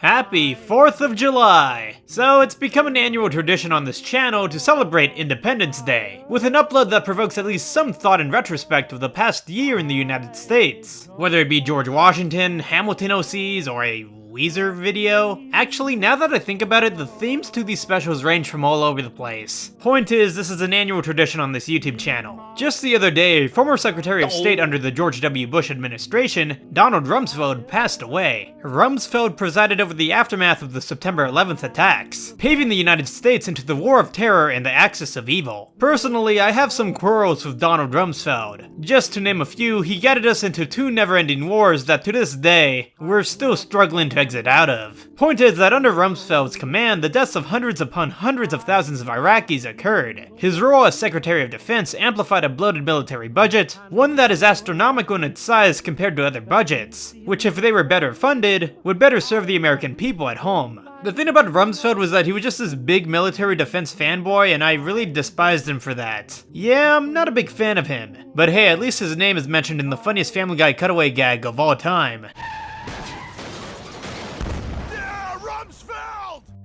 Happy 4th of July! So it's become an annual tradition on this channel to celebrate Independence Day, with an upload that provokes at least some thought and retrospect of the past year in the United States. Whether it be George Washington, Hamilton OCs, or a Weezer video. Actually, now that I think about it, the themes to these specials range from all over the place. Point is, this is an annual tradition on this YouTube channel. Just the other day, former Secretary of State under the George W. Bush administration, Donald Rumsfeld, passed away. Rumsfeld presided over the aftermath of the September 11th attacks, paving the United States into the War of Terror and the Axis of Evil. Personally, I have some quarrels with Donald Rumsfeld. Just to name a few, he guided us into two never-ending wars that to this day, we're still struggling to exit out of. Point is that under Rumsfeld's command, the deaths of hundreds upon hundreds of thousands of Iraqis occurred. His role as Secretary of Defense amplified a bloated military budget, one that is astronomical in its size compared to other budgets, which if they were better funded, would better serve the American people at home. The thing about Rumsfeld was that he was just this big military defense fanboy, and I really despised him for that. Yeah, I'm not a big fan of him, but hey, at least his name is mentioned in the funniest Family Guy cutaway gag of all time.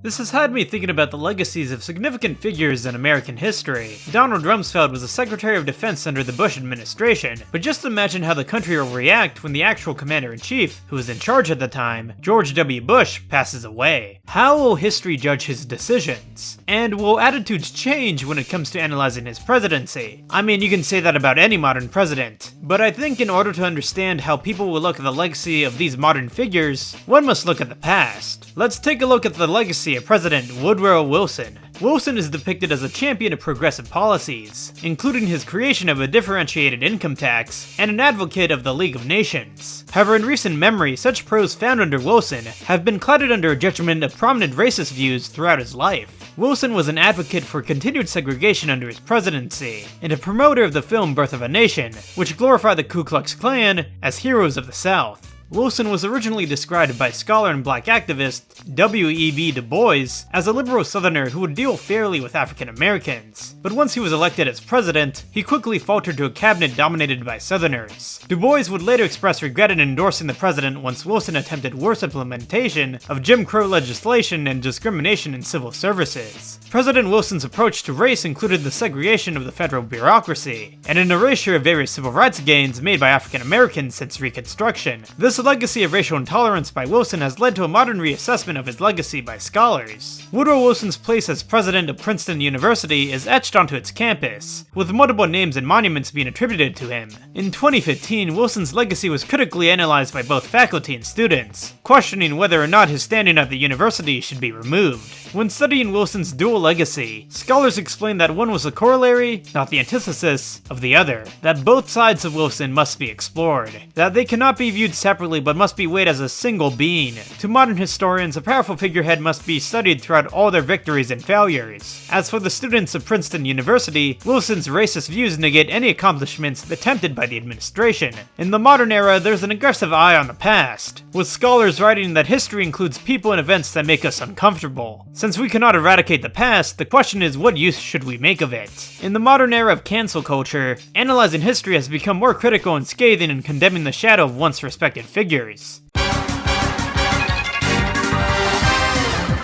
This has had me thinking about the legacies of significant figures in American history. Donald Rumsfeld was the Secretary of Defense under the Bush administration, but just imagine how the country will react when the actual Commander-in-Chief, who was in charge at the time, George W. Bush, passes away. How will history judge his decisions? And will attitudes change when it comes to analyzing his presidency? I mean, you can say that about any modern president, but I think in order to understand how people will look at the legacy of these modern figures, one must look at the past. Let's take a look at the legacy of President Woodrow Wilson. Wilson is depicted as a champion of progressive policies, including his creation of a differentiated income tax and an advocate of the League of Nations. However, in recent memory, such prose found under Wilson have been clouded under a judgment of prominent racist views throughout his life. Wilson was an advocate for continued segregation under his presidency, and a promoter of the film Birth of a Nation, which glorified the Ku Klux Klan as heroes of the South. Wilson was originally described by scholar and black activist W.E.B. Du Bois as a liberal Southerner who would deal fairly with African Americans, but once he was elected as president, he quickly faltered to a cabinet dominated by Southerners. Du Bois would later express regret in endorsing the president once Wilson attempted worse implementation of Jim Crow legislation and discrimination in civil services. President Wilson's approach to race included the segregation of the federal bureaucracy, and an erasure of various civil rights gains made by African Americans since Reconstruction. This legacy of racial intolerance by Wilson has led to a modern reassessment of his legacy by scholars. Woodrow Wilson's place as president of Princeton University is etched onto its campus, with multiple names and monuments being attributed to him. In 2015, Wilson's legacy was critically analyzed by both faculty and students, questioning whether or not his standing at the university should be removed. When studying Wilson's dual legacy, scholars explain that one was a corollary, not the antithesis, of the other, that both sides of Wilson must be explored, that they cannot be viewed separately but must be weighed as a single being. To modern historians, a powerful figurehead must be studied throughout all their victories and failures. As for the students of Princeton University, Wilson's racist views negate any accomplishments attempted by the administration. In the modern era, there's an aggressive eye on the past, with scholars writing that history includes people and events that make us uncomfortable. Since we cannot eradicate the past, the question is what use should we make of it? In the modern era of cancel culture, analyzing history has become more critical and scathing in condemning the shadow of once respected figures.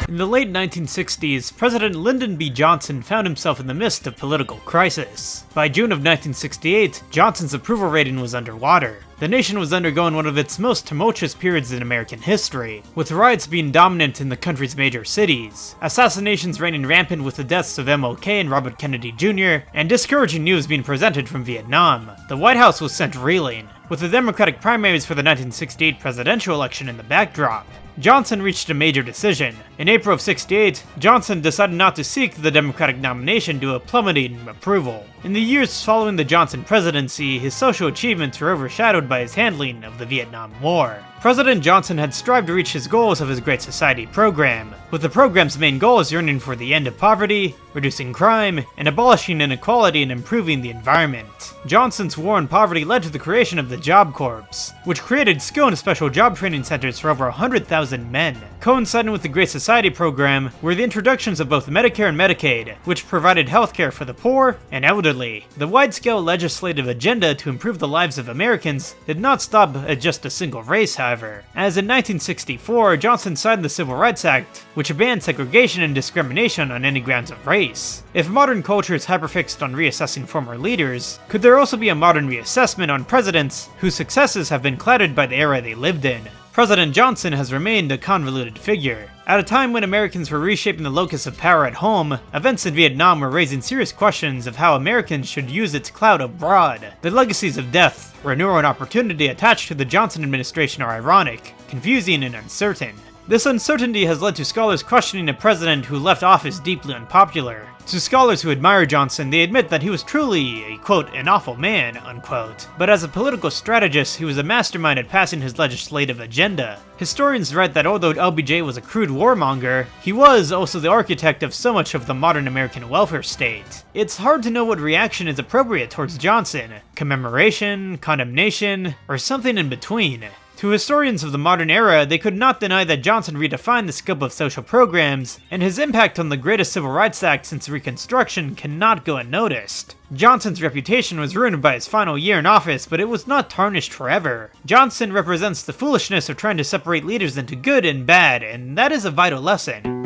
In the late 1960s, President Lyndon B. Johnson found himself in the midst of political crisis. By June of 1968, Johnson's approval rating was underwater. The nation was undergoing one of its most tumultuous periods in American history, with riots being dominant in the country's major cities, assassinations reigning rampant with the deaths of MLK and Robert Kennedy Jr., and discouraging news being presented from Vietnam. The White House was sent reeling, with the Democratic primaries for the 1968 presidential election in the backdrop. Johnson reached a major decision. In April of '68, Johnson decided not to seek the Democratic nomination due to a plummeting approval. In the years following the Johnson presidency, his social achievements were overshadowed by his handling of the Vietnam War. President Johnson had strived to reach his goals of his Great Society program, with the program's main goals yearning for the end of poverty, reducing crime, and abolishing inequality and improving the environment. Johnson's war on poverty led to the creation of the Job Corps, which created skill and special job training centers for over 100,000 men. Coinciding with the Great Society program were the introductions of both Medicare and Medicaid, which provided healthcare for the poor and elderly. The wide-scale legislative agenda to improve the lives of Americans did not stop at just a single race, however. however, as in 1964, Johnson signed the Civil Rights Act, which banned segregation and discrimination on any grounds of race. If modern culture is hyperfixed on reassessing former leaders, could there also be a modern reassessment on presidents whose successes have been clouded by the era they lived in? President Johnson has remained a convoluted figure. At a time when Americans were reshaping the locus of power at home, events in Vietnam were raising serious questions of how Americans should use its clout abroad. The legacies of death, renewal, and opportunity attached to the Johnson administration are ironic, confusing, and uncertain. This uncertainty has led to scholars questioning a president who left office deeply unpopular. To scholars who admire Johnson, they admit that he was truly a, quote, an awful man, unquote. But as a political strategist, he was a mastermind at passing his legislative agenda. Historians write that although LBJ was a crude warmonger, he was also the architect of so much of the modern American welfare state. It's hard to know what reaction is appropriate towards Johnson: commemoration, condemnation, or something in between. To historians of the modern era, they could not deny that Johnson redefined the scope of social programs, and his impact on the greatest Civil Rights Act since Reconstruction cannot go unnoticed. Johnson's reputation was ruined by his final year in office, but it was not tarnished forever. Johnson represents the foolishness of trying to separate leaders into good and bad, and that is a vital lesson.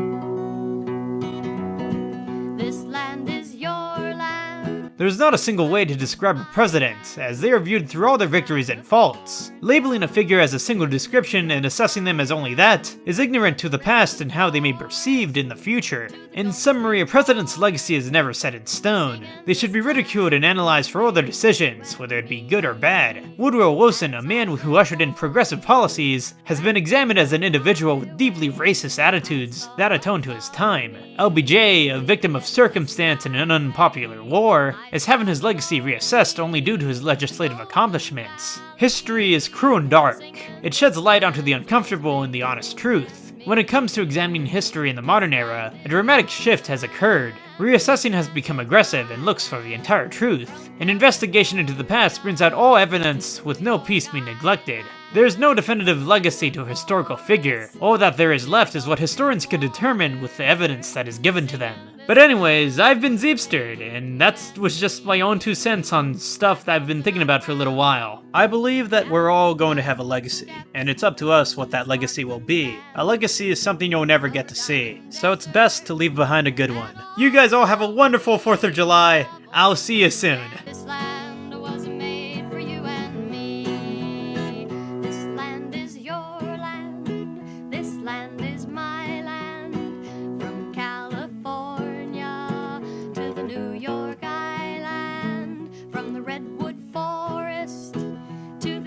There's not a single way to describe a president, as they are viewed through all their victories and faults. Labeling a figure as a single description and assessing them as only that is ignorant to the past and how they may be perceived in the future. In summary, a president's legacy is never set in stone. They should be ridiculed and analyzed for all their decisions, whether it be good or bad. Woodrow Wilson, a man who ushered in progressive policies, has been examined as an individual with deeply racist attitudes that atone to his time. LBJ, a victim of circumstance and an unpopular war, is having his legacy reassessed only due to his legislative accomplishments. History is cruel and dark. It sheds light onto the uncomfortable and the honest truth. When it comes to examining history in the modern era, a dramatic shift has occurred. Reassessing has become aggressive and looks for the entire truth. An investigation into the past brings out all evidence with no piece being neglected. There is no definitive legacy to a historical figure. All that there is left is what historians can determine with the evidence that is given to them. But anyways, I've been Zeepsterd, and that was just my own 2 cents on stuff that I've been thinking about for a little while. I believe that we're all going to have a legacy, and it's up to us what that legacy will be. A legacy is something you'll never get to see, so it's best to leave behind a good one. You guys all have a wonderful 4th of July. I'll see you soon.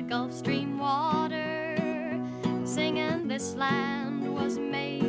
Gulf Stream water, singing this land was made